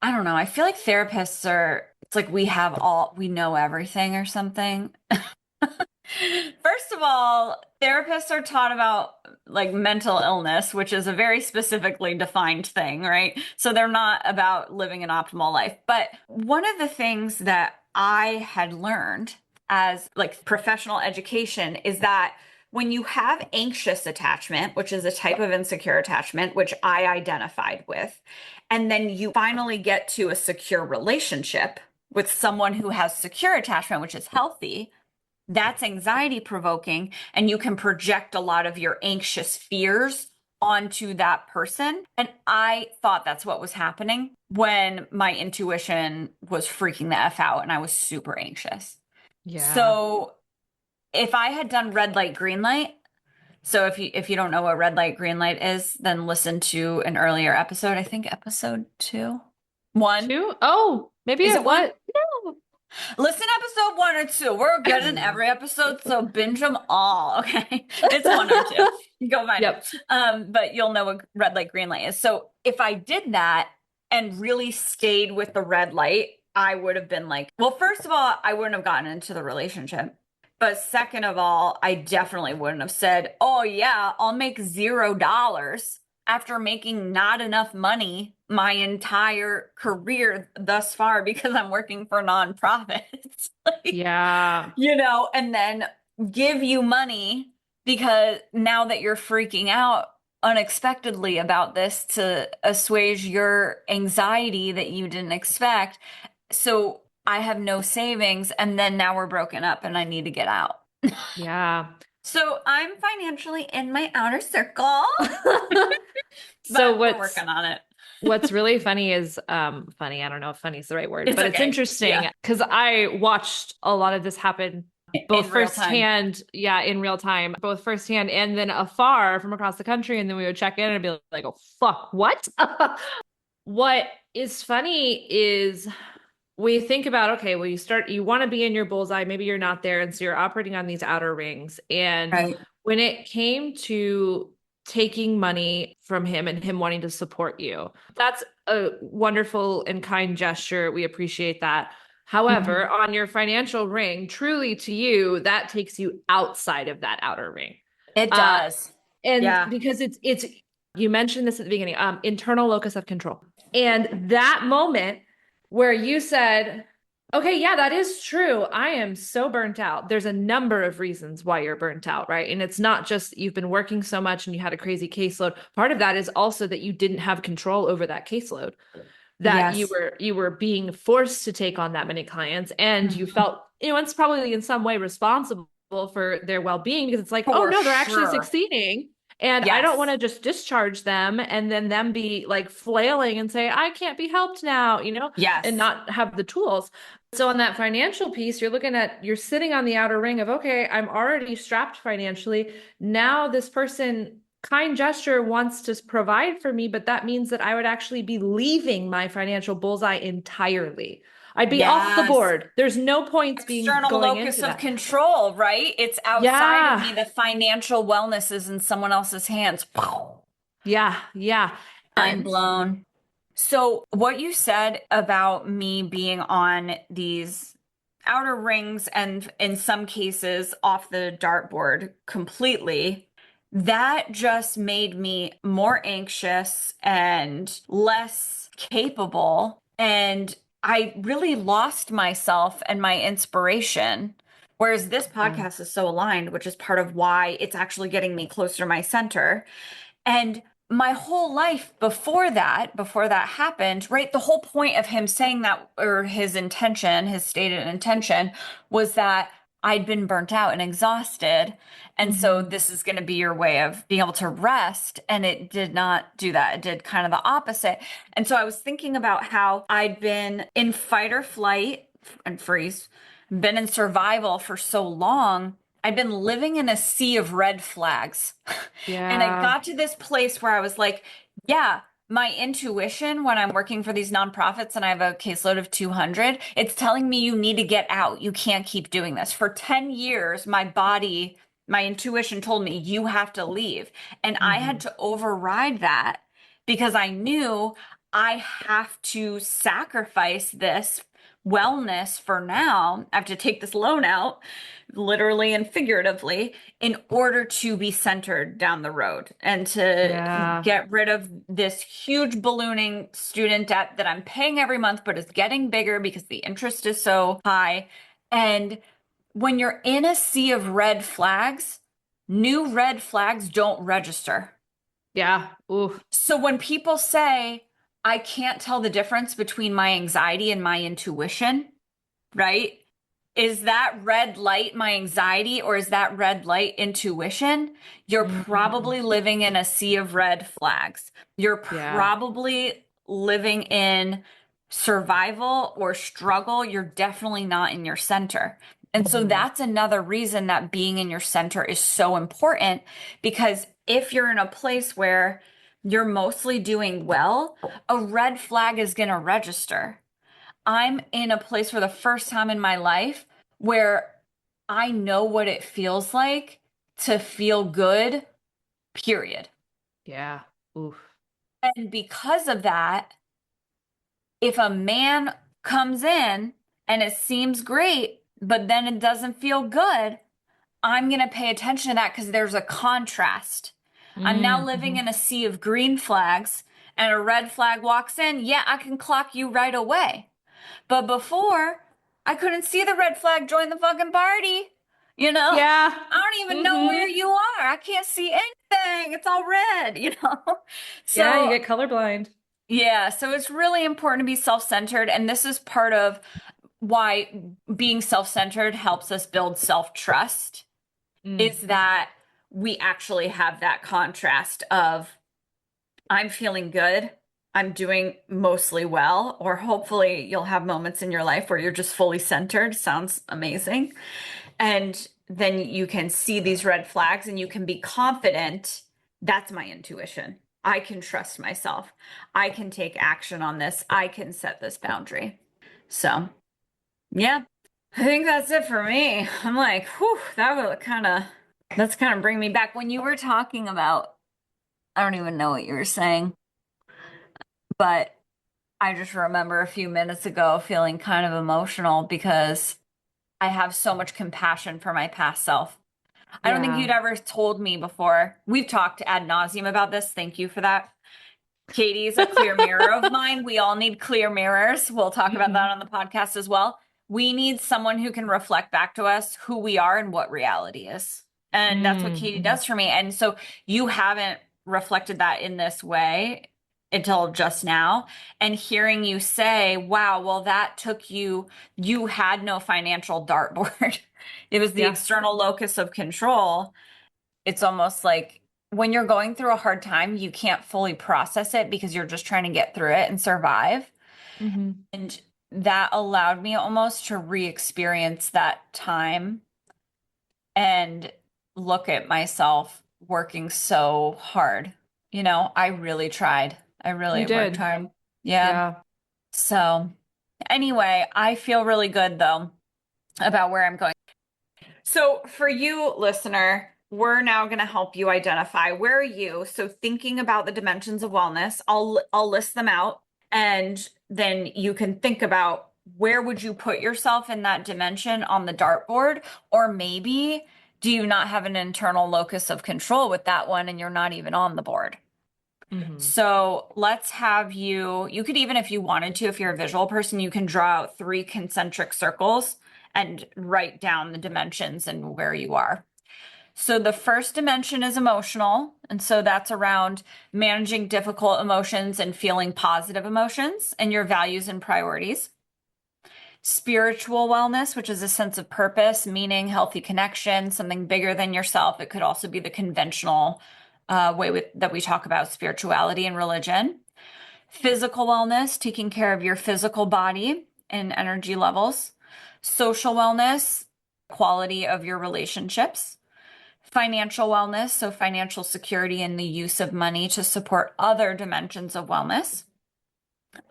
I don't know. I feel like therapists it's like we know everything or something. First of all, therapists are taught about like mental illness, which is a very specifically defined thing, right? So they're not about living an optimal life. But one of the things that I had learned as like professional education is that when you have anxious attachment, which is a type of insecure attachment, which I identified with, and then you finally get to a secure relationship with someone who has secure attachment, which is healthy, that's anxiety provoking, and you can project a lot of your anxious fears onto that person. And I thought that's what was happening when my intuition was freaking the F out and I was super anxious. Yeah. So if I had done red light, green light, so if you don't know what red light, green light is, then listen to an earlier episode. I think episode 2. 1. Two? Oh, maybe Is it it 1? what? No. Listen to episode 1 or 2. We're good in every episode, so binge them all. Okay. It's 1 or 2. Go find Yep. it. But you'll know what red light, green light is. So if I did that and really stayed with the red light, I would have been like, well, first of all, I wouldn't have gotten into the relationship. But second of all, I definitely wouldn't have said, oh, yeah, I'll make $0 after making not enough money my entire career thus far because I'm working for nonprofits. Like, Yeah. and then give you money because now that you're freaking out unexpectedly about this to assuage your anxiety that you didn't expect. So I have no savings, and then now we're broken up and I need to get out. Yeah. So I'm financially in my outer circle, So but we're what's working on it. what's really funny is funny, I don't know if funny is the right word, It's but it's okay. interesting Yeah. because I watched a lot of this happen both In real time. firsthand, yeah, in real time, both firsthand and then afar from across the country. And then we would check in and be like, oh fuck, what? What is funny is we think about, okay, well, you want to be in your bullseye, maybe you're not there. And so you're operating on these outer rings. And Right. when it came to taking money from him and him wanting to support you, that's a wonderful and kind gesture. We appreciate that. However, Mhm. on your financial ring, truly to you, that takes you outside of that outer ring. It Uh, does. and Yeah. because it's you mentioned this at the beginning, internal locus of control. And that moment where you said, okay, yeah, that is true. I am so burnt out. There's a number of reasons why you're burnt out, right? And it's not just you've been working so much and you had a crazy caseload. Part of that is also that you didn't have control over that caseload, that you Yes. were you were being forced to take on that many clients, and you Mhm. felt, it's probably in some way responsible for their well-being because it's like, oh For no, they're actually sure. succeeding. And I don't want Yes. to just discharge them and then them be like flailing and say, I can't be helped now, and Yes. not have the tools. So on that financial piece, you're sitting on the outer ring of, okay, I'm already strapped financially. Now this person kind gesture wants to provide for me, but that means that I would actually be leaving my financial bullseye entirely. I'd be off the Yes. board. There's no points being External going locus into of that. control, right? It's outside of Yeah. me. The financial wellness is in someone else's hands. Yeah. Yeah. Mind blown. So, what you said about me being on these outer rings and in some cases off the dartboard completely, that just made me more anxious and less capable. And I really lost myself and my inspiration. Whereas this Yeah. podcast is so aligned, which is part of why it's actually getting me closer to my center. And my whole life before that happened, right? The whole point of him saying that, or his intention, his stated intention, was that I'd been burnt out and exhausted. And so Mhm. this is going to be your way of being able to rest. And it did not do that. It did kind of the opposite. And so I was thinking about how I'd been in fight or flight and freeze, been in survival for so long. I'd been living in a sea of red flags. And I Yeah. got to this place where I was like, yeah, my intuition when I'm working for these nonprofits and I have a caseload of 200, it's telling me you need to get out. You can't keep doing this. For 10 years, my intuition told me you have to leave. And I had Mhm. to override that because I knew I have to sacrifice this wellness for now. I have to take this loan out, literally and figuratively, in order to be centered down the road and to Yeah. get rid of this huge ballooning student debt that I'm paying every month, but is getting bigger because the interest is so high. And when you're in a sea of red flags, new red flags don't register. Yeah. Ooh. So when people say, I can't tell the difference between my anxiety and my intuition, right? Is that red light my anxiety or is that red light intuition? You're Mm. probably living in a sea of red flags. You're Yeah. probably living in survival or struggle. You're definitely not in your center. And so Mhm. that's another reason that being in your center is so important because if you're in a place where you're mostly doing well, a red flag is going to register. I'm in a place for the first time in my life where I know what it feels like to feel good, period. Yeah. Oof. And because of that, if a man comes in and it seems great, but then it doesn't feel good, I'm going to pay attention to that because there's a contrast. I'm now living Mm-hmm. in a sea of green flags, and a red flag walks in. Yeah, I can clock you right away. But before, I couldn't see the red flag join the fucking party. You know, Yeah. I don't even know where Mm-hmm. you are. I can't see anything. It's all red, you know? Yeah, you So, get colorblind. yeah, so it's really important to be self-centered. And this is part of why being self-centered helps us build self-trust, Mm. is that we actually have that contrast of I'm feeling good. I'm doing mostly well, or hopefully you'll have moments in your life where you're just fully centered. Sounds amazing. And then you can see these red flags and you can be confident. That's my intuition. I can trust myself. I can take action on this. I can set this boundary. So, yeah, I think that's it for me. I'm like, whew, that's kind of bring me back when you were talking about, I don't even know what you were saying, but I just remember a few minutes ago feeling kind of emotional because I have so much compassion for my past self. I don't think Yeah. you'd ever told me before. We've talked ad nauseum about this. Thank you for that. Katie's a clear mirror of mine. We all need clear mirrors. We'll talk about Hmm. that on the podcast as well. We need someone who can reflect back to us who we are and what reality is. And that's what Katie Mm-hmm. does for me. And so you haven't reflected that in this way until just now. And hearing you say, wow, well, that took you, you had no financial dartboard. It was the Yeah. external locus of control. It's almost like when you're going through a hard time, you can't fully process it because you're just trying to get through it and survive. Hmm. And that allowed me almost to re-experience that time and look at myself working so hard. You know, I really tried. I You really worked did. hard. Yeah. Yeah. So, anyway, I feel really good though about where I'm going. So, for you, listener, we're now going to help you identify where are you. So, thinking about the dimensions of wellness, I'll list them out, and then you can think about where would you put yourself in that dimension on the dartboard, or maybe do you not have an internal locus of control with that one and you're not even on the board? Hmm. So let's have you could even, if you wanted to, if you're a visual person, you can draw out three concentric circles and write down the dimensions and where you are. So the first dimension is emotional. And so that's around managing difficult emotions and feeling positive emotions and your values and priorities. Spiritual wellness, which is a sense of purpose, meaning, healthy connection, something bigger than yourself. It could also be the conventional that we talk about spirituality and religion. Physical wellness, taking care of your physical body and energy levels. Social wellness, quality of your relationships. Financial wellness, so financial security and the use of money to support other dimensions of wellness.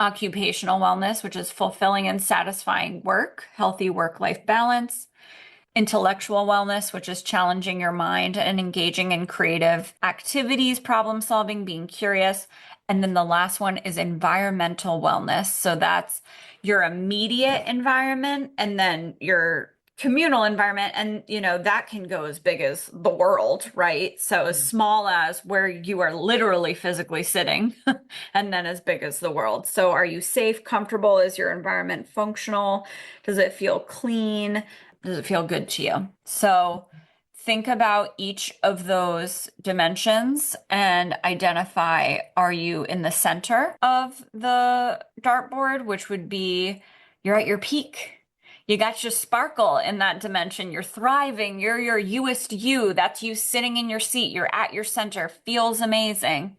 Occupational wellness, which is fulfilling and satisfying work, healthy work-life balance. Intellectual wellness, which is challenging your mind and engaging in creative activities, problem solving, being curious. And then the last one is environmental wellness. So that's your immediate environment and then your communal environment. And, you know, that can go as big as the world, right? So as small as where you are literally physically sitting, and then as big as the world. So are you safe, comfortable? Is your environment functional? Does it feel clean? Does it feel good to you? So think about each of those dimensions and identify, are you in the center of the dartboard, which would be you're at your peak. You got your sparkle in that dimension. You're thriving. You're your youest you. That's you sitting in your seat. You're at your center. Feels amazing.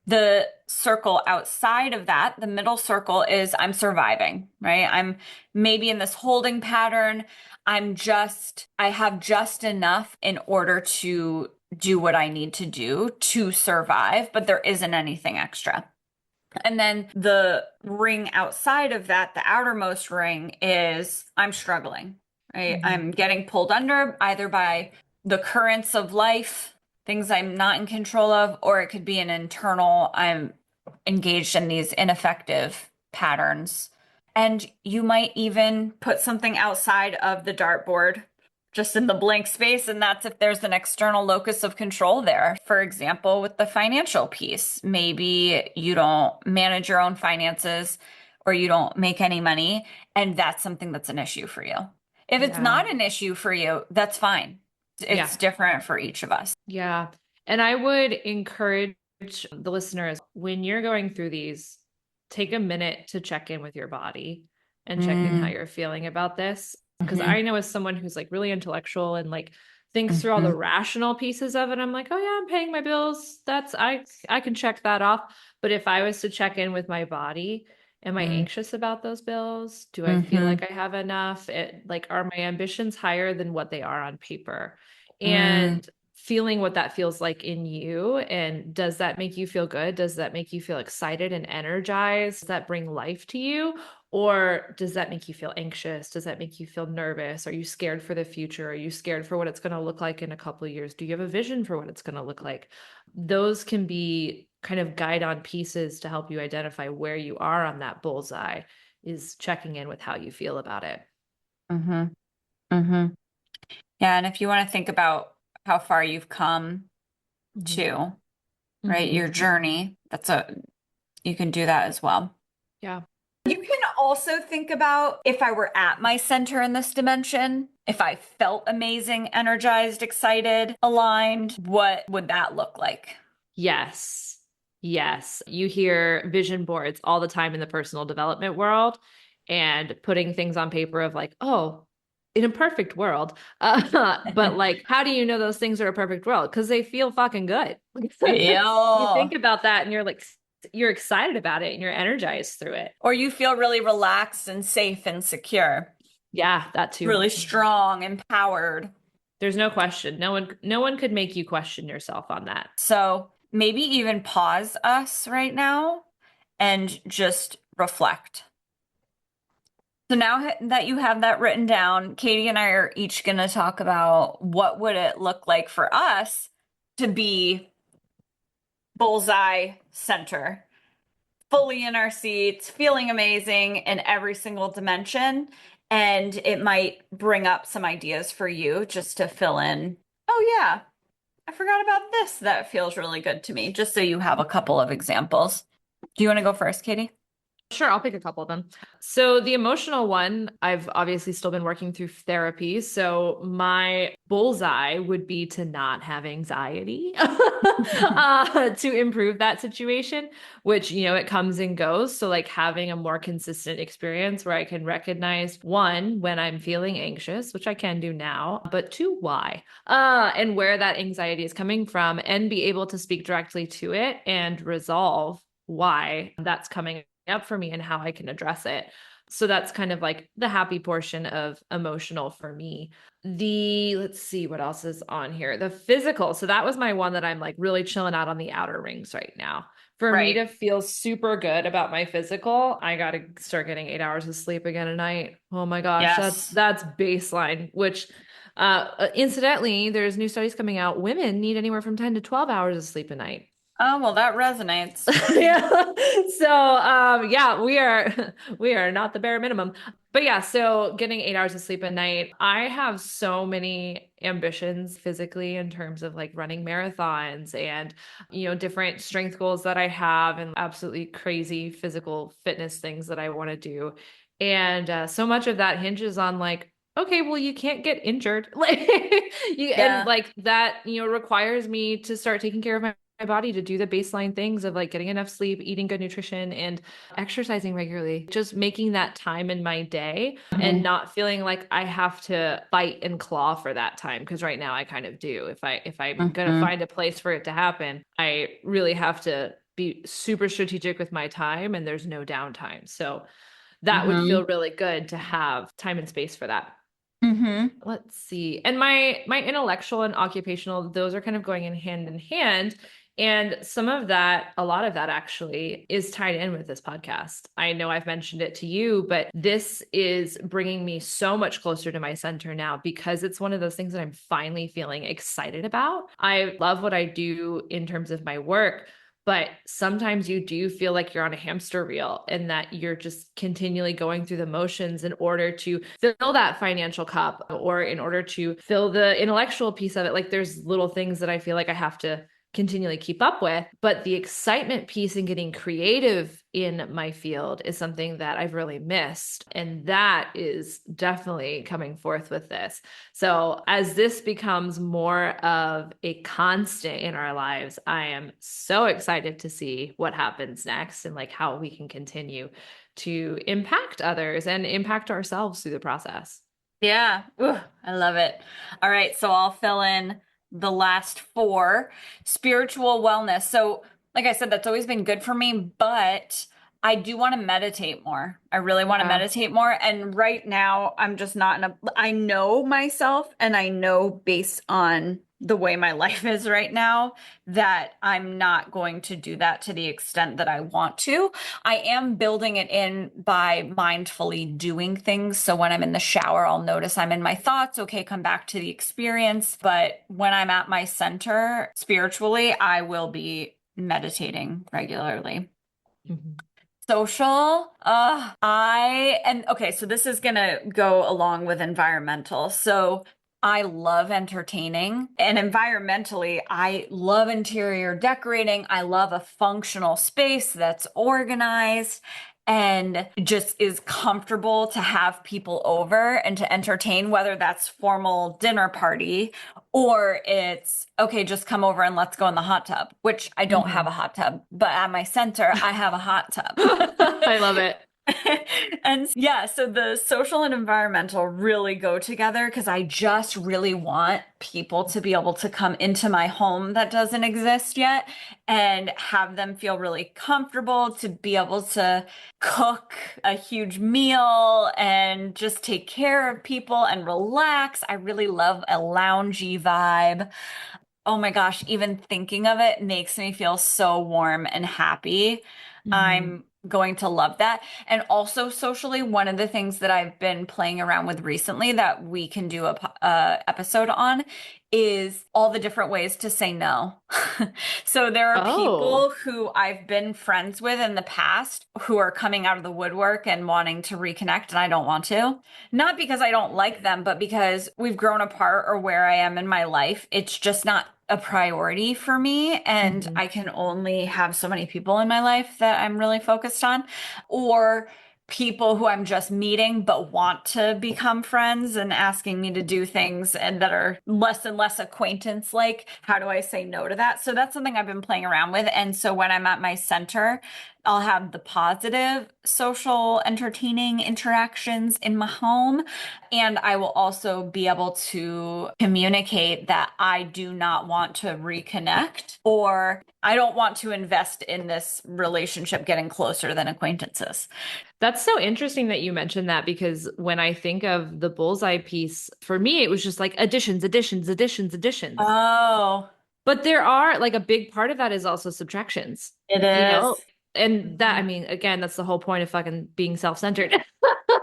The circle outside of that, the middle circle is I'm surviving, right? I'm maybe in this holding pattern. I have just enough in order to do what I need to do to survive, but there isn't anything extra. And then the ring outside of that, the outermost ring, is I'm struggling, right? Mhm. I'm getting pulled under either by the currents of life, things I'm not in control of, or it could be an internal, I'm engaged in these ineffective patterns. And you might even put something outside of the dartboard, just in the blank space, and that's if there's an external locus of control there. For example, with the financial piece, maybe you don't manage your own finances or you don't make any money, and that's something that's an issue for you. If it's Yeah. not an issue for you, that's fine. It's Yeah. different for each of us. Yeah. And I would encourage the listeners when you're going through these, take a minute to check in with your body and check in how Mm, you're feeling about this. Because hmm I know as someone who's like really intellectual and like thinks through all hmm the rational pieces of it, I'm like, oh yeah, I'm paying my bills. That's I can check that off. But if I was to check in with my body, am I anxious about those bills? Do I feel hmm like I have enough? Like, are my ambitions higher than what they are on paper? mm, And feeling what that feels like in you. And does that make you feel good? Does that make you feel excited and energized? Does that bring life to you? Or does that make you feel anxious? Does that make you feel nervous? Are you scared for the future? Are you scared for what it's going to look like in a couple of years? Do you have a vision for what it's going to look like? Those can be kind of guide on pieces to help you identify where you are on that bullseye, is checking in with how you feel about it. hmm hmm Yeah, and if you want to think about how far you've come Mhm. too, right? Mhm. Your journey, you can do that as well. Yeah. You can also think about if I were at my center in this dimension, if I felt amazing, energized, excited, aligned, what would that look like? Yes. Yes. You hear vision boards all the time in the personal development world and putting things on paper of like, oh, in a perfect world. But like, how do you know those things are a perfect world? Because they feel fucking good. You think Yeah. about that and you're like, you're excited about it and you're energized through it. Or you feel really relaxed and safe and secure, Yeah, that too. really strong, empowered. There's no question. No one could make you question yourself on that. So maybe even pause us right now and just reflect. So now that you have that written down, Katie and I are each going to talk about what would it look like for us to be bullseye center, fully in our seats, feeling amazing in every single dimension. And it might bring up some ideas for you just to fill in. Oh, yeah, I forgot about this. That feels really good to me, just so you have a couple of examples. Do you want to go first, Katie? Sure, I'll pick a couple of them. So the emotional one, I've obviously still been working through therapy. So my bullseye would be to not have anxiety, to improve that situation, which, it comes and goes. So like having a more consistent experience where I can recognize one, when I'm feeling anxious, which I can do now, but two, why, and where that anxiety is coming from and be able to speak directly to it and resolve why that's coming up for me and how I can address it. So that's kind of like the happy portion of emotional for me. Let's see what else is on here. The physical. So that was my one that I'm like really chilling out on the outer rings right now. For me Right. to feel super good about my physical, I got to start getting 8 hours of sleep again a night. Oh my gosh, that's Yes. that's baseline, which incidentally, there's new studies coming out. Women need anywhere from 10 to 12 hours of sleep a night. Oh, well, that resonates. Yeah. So yeah, we are not the bare minimum. But yeah, so getting 8 hours of sleep a night. I have so many ambitions physically in terms of like running marathons and different strength goals that I have and absolutely crazy physical fitness things that I want to do. And so much of that hinges on like, okay, well, you can't get injured. Like and Yeah. like that, requires me to start taking care of my body to do the baseline things of like getting enough sleep, eating good nutrition, and exercising regularly. Just making that time in my day and Mhm. not feeling like I have to fight and claw for that time. Because right now I kind of do. If I'm gonna Mhm. find a place for it to happen, I really have to be super strategic with my time and there's no downtime. So that would feel Mhm. really good to have time and space for that. Mhm. Let's see. And my intellectual and occupational, those are kind of going in hand, And some of that, a lot of that actually is tied in with this podcast. I know I've mentioned it to you, but this is bringing me so much closer to my center now because it's one of those things that I'm finally feeling excited about. I love what I do in terms of my work. But sometimes you do feel like you're on a hamster wheel and that you're just continually going through the motions in order to fill that financial cup or in order to fill the intellectual piece of it. Like there's little things that I feel like I have to continually keep up with. But the excitement piece and getting creative in my field is something that I've really missed. And that is definitely coming forth with this. So as this becomes more of a constant in our lives, I am so excited to see what happens next and like how we can continue to impact others and impact ourselves through the process. Yeah. Ooh, I love it. All right. So I'll fill in the last four. Spiritual wellness. So, like I said, that's always been good for me, but I do want to meditate more. I really want to Yeah. meditate more. And right now, I'm just not in a, I know myself and I know based on the way my life is right now that I'm not going to do that to the extent that I want to. I am building it in by mindfully doing things. So when I'm in the shower, I'll notice I'm in my thoughts. Okay, come back to the experience. But when I'm at my center spiritually, I will be meditating regularly. Mhm. Social, and okay, so this is gonna go along with environmental. So I love entertaining, and environmentally, I love interior decorating. I love a functional space that's organized and just is comfortable to have people over and to entertain, whether that's formal dinner party or it's okay, just come over and let's go in the hot tub, which I don't have a Mhm. hot tub, but at my center, I have a hot tub. I love it. And yeah, so the social and environmental really go together because I just really want people to be able to come into my home that doesn't exist yet and have them feel really comfortable to be able to cook a huge meal and just take care of people and relax. I really love a loungy vibe. Oh my gosh, even thinking of it makes me feel so warm and happy. Mhm. I'm going to love that. And also socially, one of the things that I've been playing around with recently that we can do a episode on is all the different ways to say no. So there are Oh. people who I've been friends with in the past who are coming out of the woodwork and wanting to reconnect, and I don't want to. Not because I don't like them, but because we've grown apart or where I am in my life. It's just not a priority for me. And Mhm. I can only have so many people in my life that I'm really focused on. Or people who I'm just meeting but want to become friends and asking me to do things and that are less and less acquaintance like. How do I say no to that? So that's something I've been playing around with. And so when I'm at my center, I'll have the positive social entertaining interactions in my home. And I will also be able to communicate that I do not want to reconnect or I don't want to invest in this relationship getting closer than acquaintances. That's so interesting that you mentioned that because when I think of the bullseye piece, for me, it was just like additions, additions, additions, additions. Oh, But there are like a big part of that is also subtractions, it you know? is. And that, I Mhm. mean, again, that's the whole point of fucking being self-centered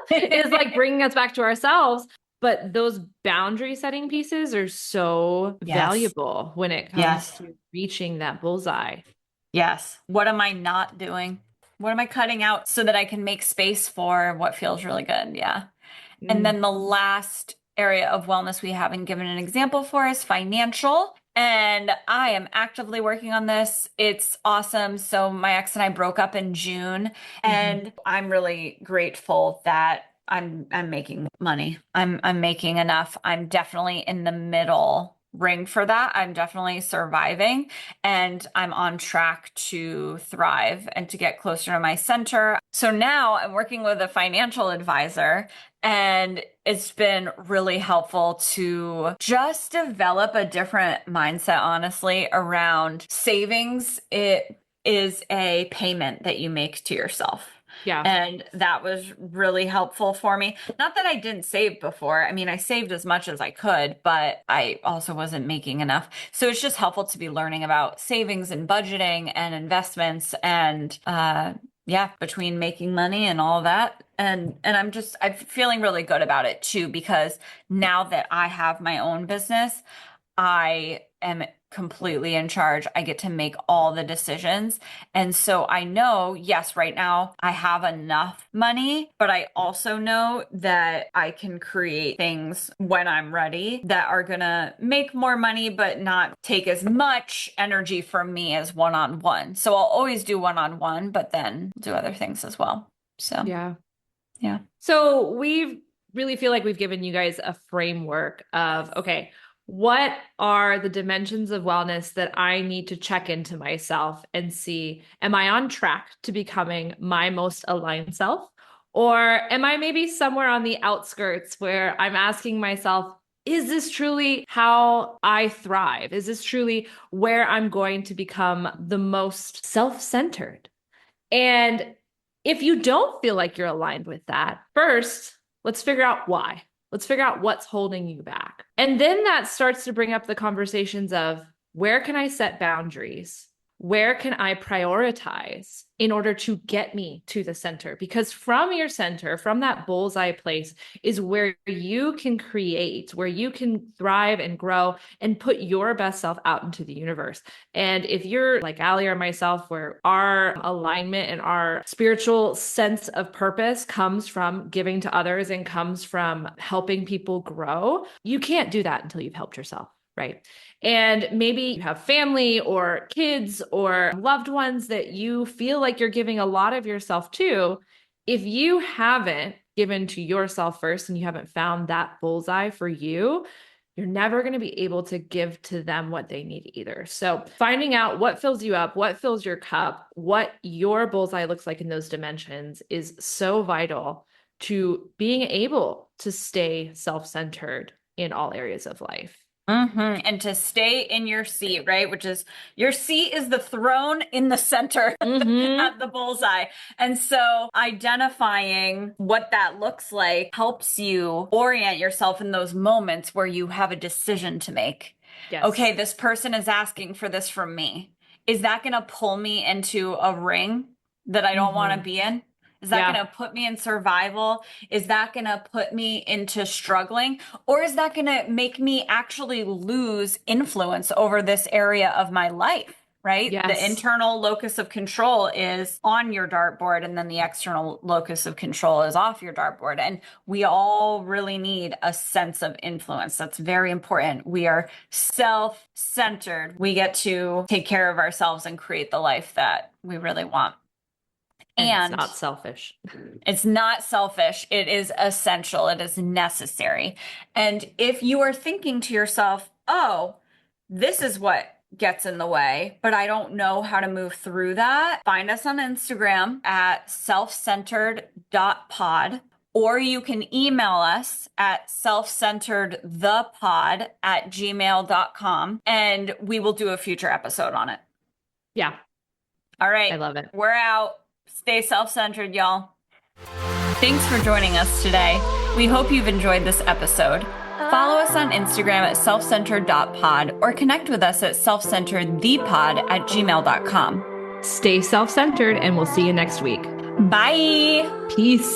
is like bringing us back to ourselves. But those boundary setting pieces are so Yes. valuable when it comes Yes. to reaching that bullseye. Yes. What am I not doing? What am I cutting out so that I can make space for what feels really good? Yeah. And Mm. then the last area of wellness we haven't given an example for is financial. And I am actively working on this. It's awesome. So my ex and I broke up in June, Mhm. and I'm really grateful that I'm making money. I'm making enough. I'm definitely in the middle ring for that. I'm definitely surviving and I'm on track to thrive and to get closer to my center. So now I'm working with a financial advisor and it's been really helpful to just develop a different mindset, honestly, around savings. It is a payment that you make to yourself. Yeah. And that was really helpful for me. Not that I didn't save before. I mean, I saved as much as I could, but I also wasn't making enough. So it's just helpful to be learning about savings and budgeting and investments and yeah, between making money and all that. And I'm feeling really good about it too, because now that I have my own business, I am completely in charge. I get to make all the decisions. And so I know, yes, right now I have enough money, but I also know that I can create things when I'm ready that are going to make more money, but not take as much energy from me as one-on-one. So I'll always do one-on-one, but then do other things as well. So, Yeah. yeah. So we really feel like we've given you guys a framework of, okay, what are the dimensions of wellness that I need to check into myself and see, am I on track to becoming my most aligned self? Or am I maybe somewhere on the outskirts where I'm asking myself, is this truly how I thrive? Is this truly where I'm going to become the most self-centered? And if you don't feel like you're aligned with that, first, let's figure out why. Let's figure out what's holding you back. And then that starts to bring up the conversations of where can I set boundaries? Where can I prioritize in order to get me to the center? Because from your center, from that bullseye place, is where you can create, where you can thrive and grow and put your best self out into the universe. And if you're like Allie or myself, where our alignment and our spiritual sense of purpose comes from giving to others and comes from helping people grow, you can't do that until you've helped yourself. Right. And maybe you have family or kids or loved ones that you feel like you're giving a lot of yourself to. If you haven't given to yourself first and you haven't found that bullseye for you, you're never going to be able to give to them what they need either. So finding out what fills you up, what fills your cup, what your bullseye looks like in those dimensions is so vital to being able to stay self-centered in all areas of life. And to stay in your seat, right? Which is your seat is the throne in the center at the bullseye. And so identifying what that looks like helps you orient yourself in those moments where you have a decision to make. Yes. Okay, this person is asking for this from me. Is that going to pull me into a ring that I don't want to be in? Is that going to put me in survival? Is that going to put me into struggling? Or is that going to make me actually lose influence over this area of my life? Right? Yes. The internal locus of control is on your dartboard, and then the external locus of control is off your dartboard. And we all really need a sense of influence. That's very important. We are self-centered. We get to take care of ourselves and create the life that we really want. And it's not selfish. It's not selfish. It is essential. It is necessary. And if you are thinking to yourself, oh, this is what gets in the way, but I don't know how to move through that, find us on Instagram at selfcentered.pod, or you can email us at selfcenteredthepod@gmail.com, and we will do a future episode on it. Yeah. All right. I love it. We're out. Stay self-centered, y'all. Thanks for joining us today. We hope you've enjoyed this episode. Follow us on Instagram at selfcentered.pod or connect with us at selfcenteredthepod@gmail.com. Stay self-centered, and we'll see you next week. Bye. Peace.